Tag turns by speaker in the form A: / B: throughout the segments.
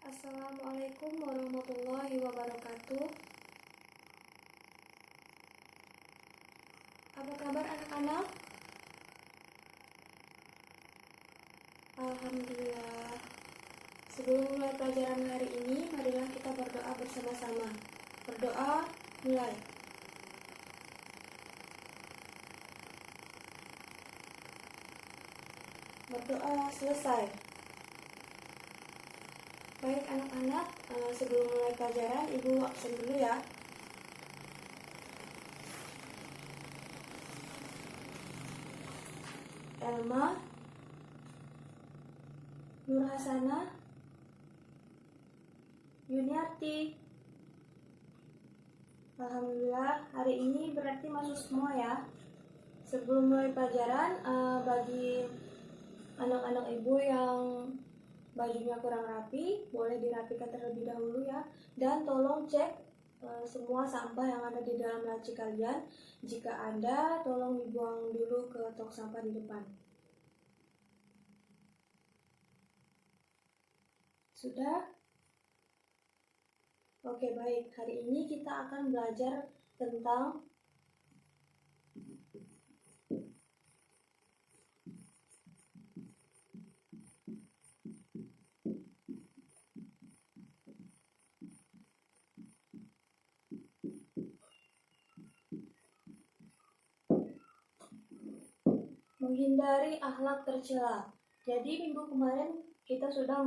A: Assalamualaikum warahmatullahi wabarakatuh. Apa kabar anak-anak? Alhamdulillah. Sebelum mulai pelajaran hari ini, marilah kita berdoa bersama-sama. Berdoa, mulai. Berdoa, selesai. Baik anak-anak, sebelum mulai pelajaran, Ibu absen dulu ya. Elma, Nur Hasana, Yuniarti. Alhamdulillah, hari ini berarti masuk semua ya. Sebelum mulai pelajaran, bagi anak-anak ibu yang bajunya kurang rapi, boleh dirapikan terlebih dahulu ya. Dan tolong cek semua sampah yang ada di dalam laci kalian. Jika ada, tolong dibuang dulu ke tong sampah di depan. Sudah? Oke, baik. Hari ini kita akan belajar tentang menghindari akhlak tercela. Jadi minggu kemarin kita sudah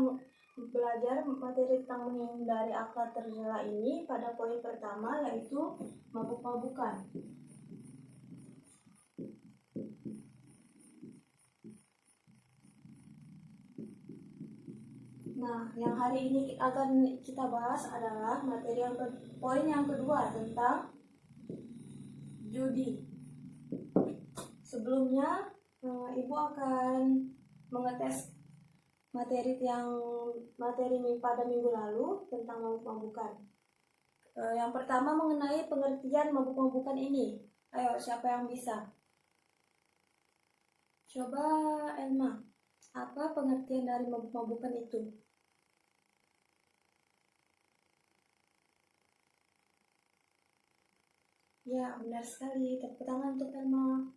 A: belajar materi tentang menghindari akhlak tercela ini pada poin pertama, yaitu mabuk-mabukan. Nah, yang hari ini akan kita bahas adalah materi poin yang kedua tentang judi. Sebelumnya, Ibu akan mengetes materi pada minggu lalu tentang mabuk-mabukan. Yang pertama mengenai pengertian mabuk-mabukan ini. Ayo, siapa yang bisa? Coba Elma, apa pengertian dari mabuk-mabukan itu? Ya, benar sekali. Tepuk tangan untuk Elma.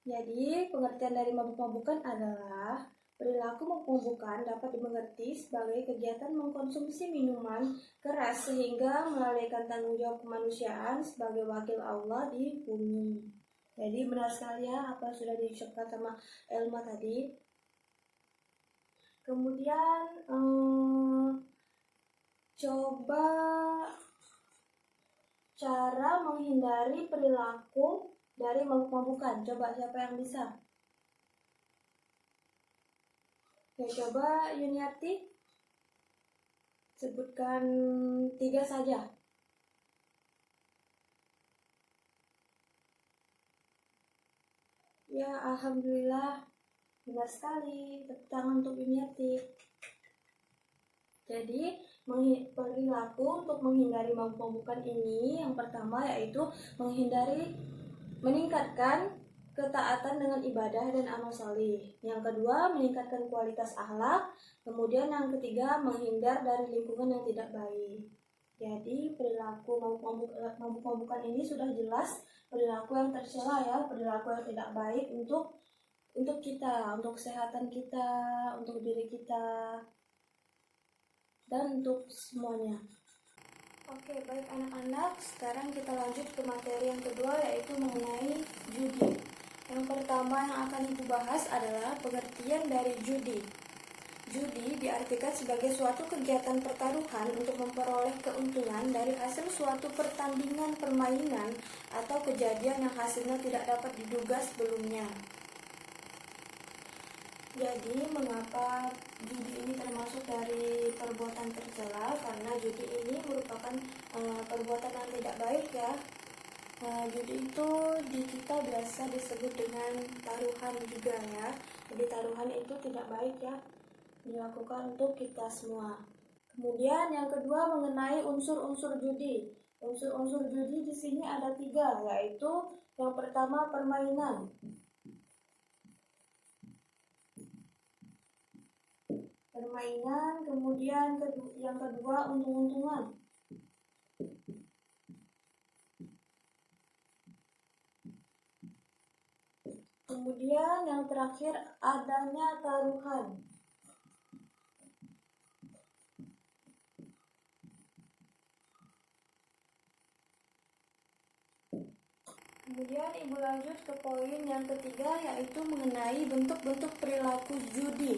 A: Jadi, pengertian dari mabuk-mabukan adalah perilaku mabuk-mabukan dapat dimengerti sebagai kegiatan mengkonsumsi minuman keras sehingga melalaikan tanggung jawab kemanusiaan sebagai wakil Allah di bumi. Jadi benar sekali ya apa yang sudah diucapkan sama Elma tadi. Kemudian coba cara menghindari perilaku dari mabuk-mabukan. Coba siapa yang bisa? Oke, coba Yuniarti sebutkan 3 saja. Ya, alhamdulillah, benar sekali. Tepuk tangan untuk Yuniarti. Jadi, perilaku untuk menghindari mabuk-mabukan ini yang pertama yaitu meningkatkan ketaatan dengan ibadah dan amal saleh. Yang kedua, meningkatkan kualitas akhlak. Kemudian yang ketiga, menghindar dari lingkungan yang tidak baik. Jadi perilaku mabuk-mabukan ini sudah jelas perilaku yang tercela ya, perilaku yang tidak baik untuk kita, untuk kesehatan kita, untuk diri kita, dan untuk semuanya. Oke, baik anak-anak, sekarang kita lanjut ke materi yang kedua, yaitu mengenai judi. Yang pertama yang akan Ibu bahas adalah pengertian dari judi. Judi diartikan sebagai suatu kegiatan pertaruhan untuk memperoleh keuntungan dari hasil suatu pertandingan permainan atau kejadian yang hasilnya tidak dapat diduga sebelumnya. Jadi, mengapa judi ini termasuk dari perbuatan tercela? Karena judi ini merupakan perbuatan yang tidak baik ya. Judi itu di kita biasa disebut dengan taruhan juga ya. Jadi taruhan itu tidak baik ya, dilakukan untuk kita semua. Kemudian yang kedua mengenai unsur-unsur judi. Unsur-unsur judi di sini ada 3, yaitu yang pertama permainan. permainan, kemudian yang kedua untung-untungan. Kemudian yang terakhir adanya taruhan. Kemudian Ibu lanjut ke poin yang ketiga, yaitu mengenai bentuk-bentuk perilaku judi.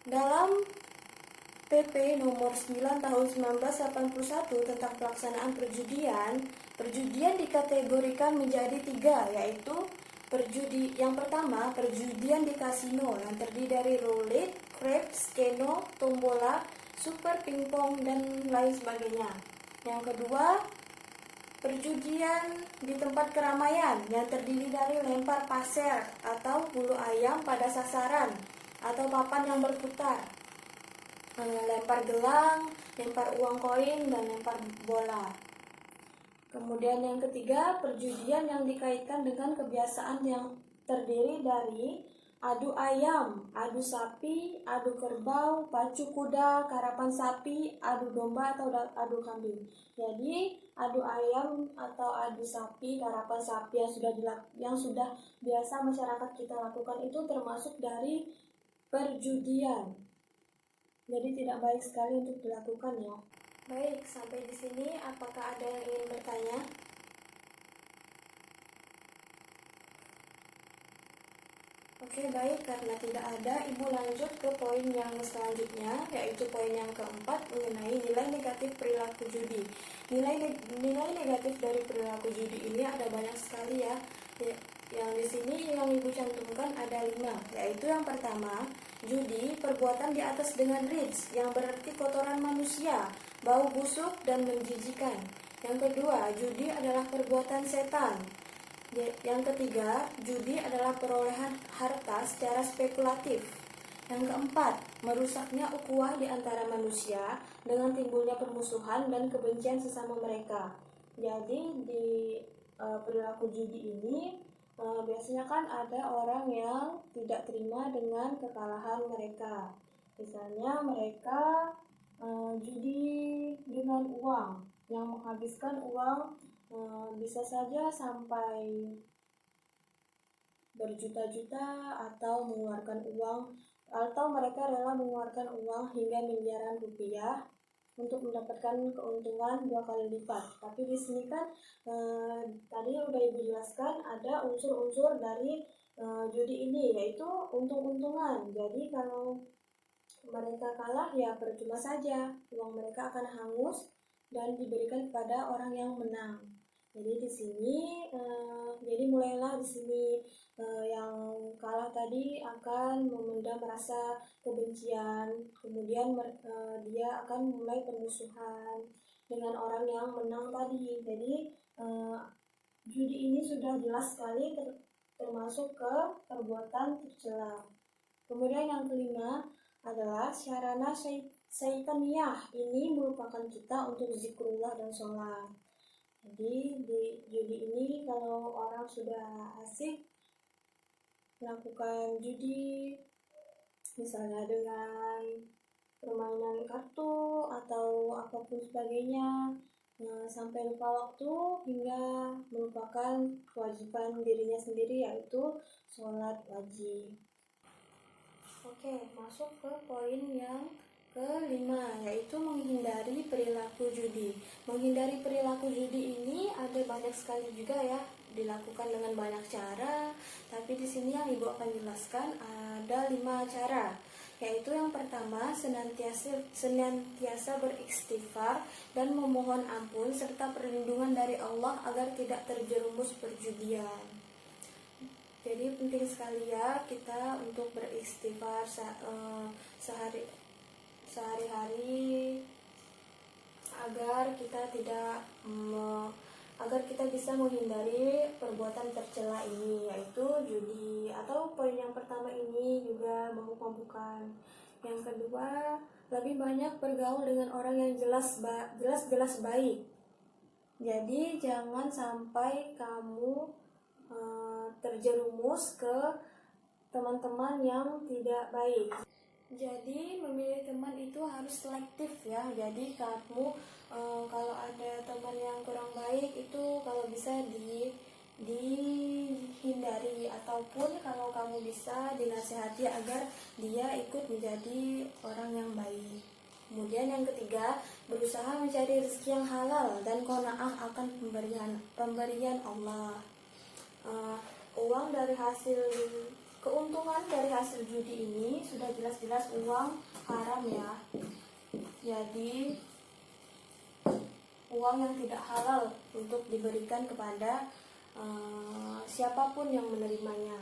A: Dalam PP nomor 9 tahun 1981 tentang pelaksanaan perjudian, perjudian dikategorikan menjadi 3, yaitu yang pertama, perjudian di kasino yang terdiri dari roulette, craps, keno, tombola, super pingpong, dan lain sebagainya. Yang kedua, perjudian di tempat keramaian yang terdiri dari lempar pasir atau bulu ayam pada sasaran atau papan yang berputar, lempar gelang, lempar uang koin, dan lempar bola. Kemudian yang ketiga, perjudian yang dikaitkan dengan kebiasaan yang terdiri dari adu ayam, adu sapi, adu kerbau, pacu kuda, karapan sapi, adu domba atau adu kambing. Jadi adu ayam atau adu sapi, karapan sapi yang sudah biasa masyarakat kita lakukan itu termasuk dari perjudian. Jadi tidak baik sekali untuk dilakukan ya. Baik, sampai di sini apakah ada yang ingin bertanya? Oke, baik, karena tidak ada, Ibu lanjut ke poin yang selanjutnya, yaitu poin yang keempat mengenai nilai negatif perilaku judi. Nilai negatif dari perilaku judi ini ada banyak sekali ya. Yang di sini yang Ibu cantumkan ada 5, yaitu yang pertama, judi perbuatan di atas dengan rich, yang berarti kotoran manusia, bau busuk dan menjijikan. Yang kedua, judi adalah perbuatan setan. Yang ketiga, judi adalah perolehan harta secara spekulatif. Yang keempat, merusaknya ukhuwah di antara manusia dengan timbulnya permusuhan dan kebencian sesama mereka. Jadi di perilaku judi ini biasanya kan ada orang yang tidak terima dengan kekalahan mereka. Misalnya mereka judi dengan uang, yang menghabiskan uang bisa saja sampai berjuta-juta atau mereka rela mengeluarkan uang hingga miliaran rupiah untuk mendapatkan keuntungan 2 kali lipat. Tapi di sini kan tadi udah Ibu jelaskan ada unsur-unsur dari judi ini, yaitu untung-untungan. Jadi kalau mereka kalah ya percuma saja, uang mereka akan hangus dan diberikan kepada orang yang menang. Jadi di sini, jadi mulailah di sini yang kalah tadi akan memendam rasa kebencian, kemudian dia akan mulai permusuhan dengan orang yang menang tadi. Jadi judi ini sudah jelas sekali termasuk ke perbuatan tercela. Kemudian yang kelima adalah syarana syaitaniyah. Ini merupakan kita untuk zikrullah dan sholat. Jadi di judi ini kalau orang sudah asik melakukan judi, misalnya dengan permainan kartu atau apapun sebagainya, sampai lupa waktu hingga melupakan kewajiban dirinya sendiri, yaitu sholat wajib. Oke, masuk ke poin yang kelima, yaitu menghindari perilaku judi. Menghindari perilaku judi ini ada banyak sekali juga ya, dilakukan dengan banyak cara. Tapi di sini yang Ibu akan jelaskan ada 5 cara, yaitu yang pertama, senantiasa beristighfar dan memohon ampun serta perlindungan dari Allah agar tidak terjerumus perjudian. Jadi penting sekali ya kita untuk beristighfar sehari-hari agar kita bisa menghindari perbuatan tercela ini, yaitu judi. Atau poin yang pertama ini juga mabuk-mabukan. Yang kedua, lebih banyak bergaul dengan orang yang jelas baik. Jadi jangan sampai kamu terjerumus ke teman-teman yang tidak baik. Jadi memilih teman itu harus selektif ya. Jadi kamu kalau ada teman yang kurang baik itu kalau bisa dihindari, ataupun kalau kamu bisa dinasehati agar dia ikut menjadi orang yang baik. Kemudian yang ketiga, berusaha mencari rezeki yang halal dan qanaah akan pemberian Allah. Uang dari hasil keuntungan dari hasil judi ini sudah jelas-jelas uang haram ya. Jadi uang yang tidak halal untuk diberikan kepada siapapun yang menerimanya.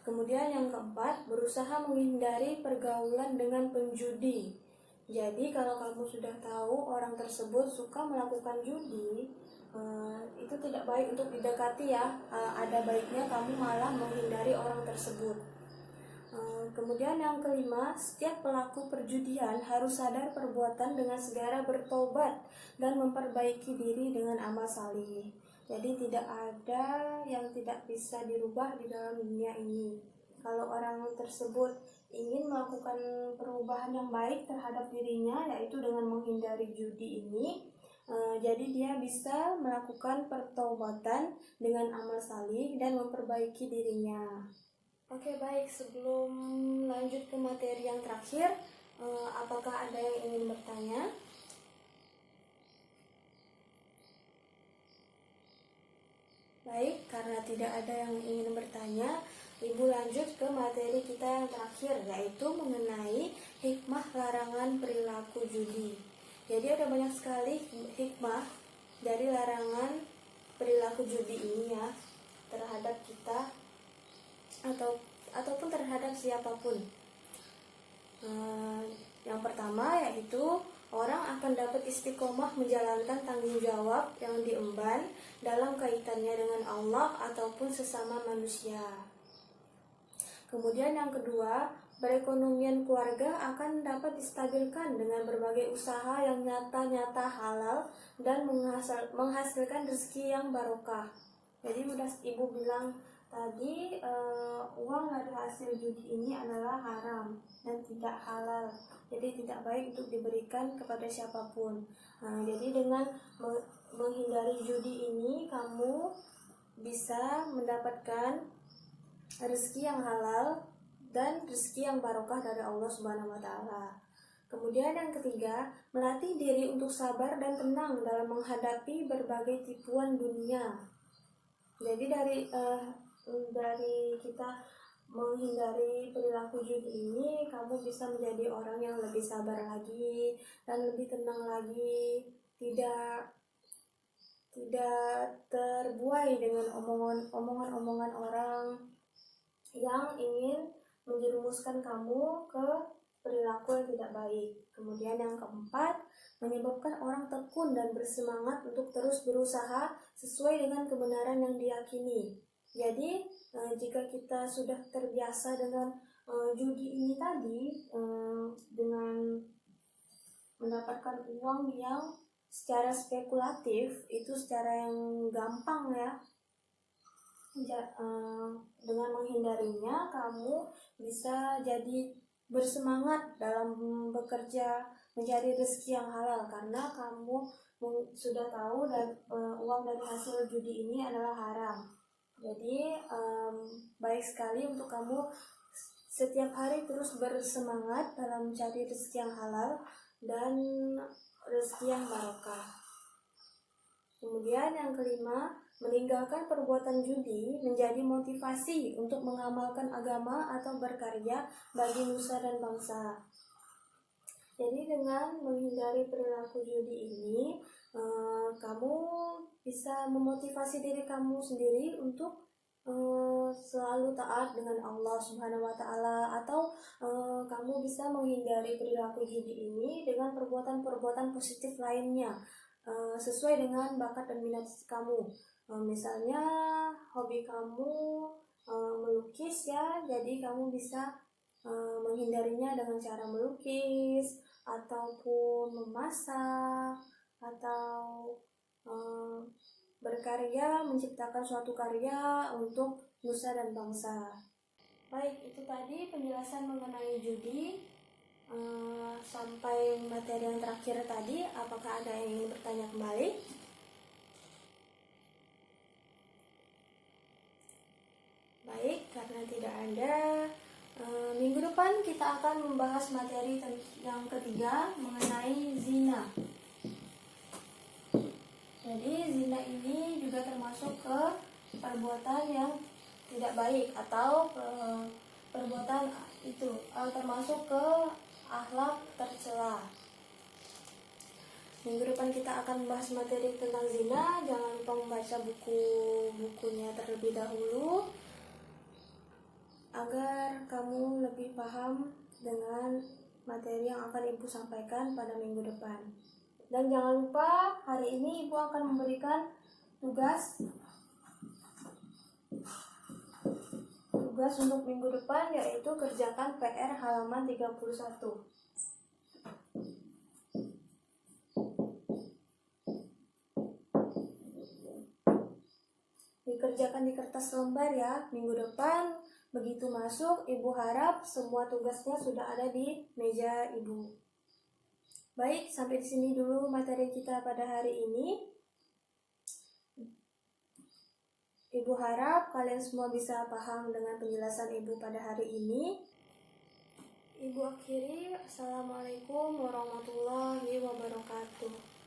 A: Kemudian yang keempat, berusaha menghindari pergaulan dengan penjudi. Jadi kalau kamu sudah tahu orang tersebut suka melakukan judi, itu tidak baik untuk didekati ya. Ada baiknya kamu malah menghindari orang tersebut. Kemudian yang kelima, setiap pelaku perjudian harus sadar perbuatan dengan segera bertobat dan memperbaiki diri dengan amal salih. Jadi tidak ada yang tidak bisa dirubah di dalam dunia ini. Kalau orang tersebut ingin melakukan perubahan yang baik terhadap dirinya, yaitu dengan menghindari judi ini, jadi dia bisa melakukan pertobatan dengan amal salih dan memperbaiki dirinya. Oke, baik, sebelum lanjut ke materi yang terakhir, apakah ada yang ingin bertanya? Baik, karena tidak ada yang ingin bertanya, Ibu lanjut ke materi kita yang terakhir, yaitu mengenai hikmah larangan perilaku judi. Jadi ada banyak sekali hikmah dari larangan perilaku judi ini ya, terhadap kita ataupun terhadap siapapun. Yang pertama yaitu orang akan dapat istiqomah menjalankan tanggung jawab yang diemban dalam kaitannya dengan Allah ataupun sesama manusia. Kemudian yang kedua, perekonomian keluarga akan dapat distabilkan dengan berbagai usaha yang nyata-nyata halal dan menghasilkan rezeki yang barokah. Jadi udah Ibu bilang tadi, uang dari hasil judi ini adalah haram dan tidak halal. Jadi tidak baik untuk diberikan kepada siapapun. Jadi dengan menghindari judi ini, kamu bisa mendapatkan rezeki yang halal dan rezeki yang barokah dari Allah Subhanahu wa taala. Kemudian yang ketiga, melatih diri untuk sabar dan tenang dalam menghadapi berbagai tipuan dunia. Jadi dari kita menghindari perilaku judi ini, kamu bisa menjadi orang yang lebih sabar lagi dan lebih tenang lagi, tidak terbuai dengan omongan-omongan orang yang ingin menjerumuskan kamu ke perilaku yang tidak baik. Kemudian yang keempat, menyebabkan orang tekun dan bersemangat untuk terus berusaha sesuai dengan kebenaran yang diyakini. Jadi jika kita sudah terbiasa dengan judi ini tadi, dengan mendapatkan uang yang secara spekulatif, itu secara yang gampang ya, dengan menghindarinya kamu bisa jadi bersemangat dalam bekerja mencari rezeki yang halal, karena kamu sudah tahu dan uang dari hasil judi ini adalah haram. Jadi baik sekali untuk kamu setiap hari terus bersemangat dalam mencari rezeki yang halal dan rezeki yang barokah. Kemudian yang kelima, meninggalkan perbuatan judi menjadi motivasi untuk mengamalkan agama atau berkarya bagi nusa dan bangsa. Jadi dengan menghindari perilaku judi ini, kamu bisa memotivasi diri kamu sendiri untuk selalu taat dengan Allah Subhanahu wa taala, atau kamu bisa menghindari perilaku judi ini dengan perbuatan-perbuatan positif lainnya, sesuai dengan bakat dan minat kamu. Misalnya hobi kamu melukis ya, jadi kamu bisa menghindarinya dengan cara melukis ataupun memasak atau berkarya, menciptakan suatu karya untuk nusa dan bangsa. Baik, itu tadi penjelasan mengenai judi. Sampai materi yang terakhir tadi, apakah ada yang ingin bertanya kembali? Baik, karena tidak ada, minggu depan kita akan membahas materi yang ketiga mengenai zina. Jadi zina ini juga termasuk ke perbuatan yang tidak baik atau perbuatan itu termasuk ke akhlak tercela. Minggu depan kita akan membahas materi tentang zina. Jangan lupa membaca buku-bukunya terlebih dahulu agar kamu lebih paham dengan materi yang akan Ibu sampaikan pada minggu depan. Dan jangan lupa hari ini Ibu akan memberikan tugas untuk minggu depan, yaitu kerjakan PR halaman 31. Dikerjakan di kertas lembar ya. Minggu depan begitu masuk, Ibu harap semua tugasnya sudah ada di meja Ibu. Baik, sampai di sini dulu materi kita pada hari ini. Ibu harap kalian semua bisa paham dengan penjelasan Ibu pada hari ini. Ibu akhiri, Assalamualaikum warahmatullahi wabarakatuh.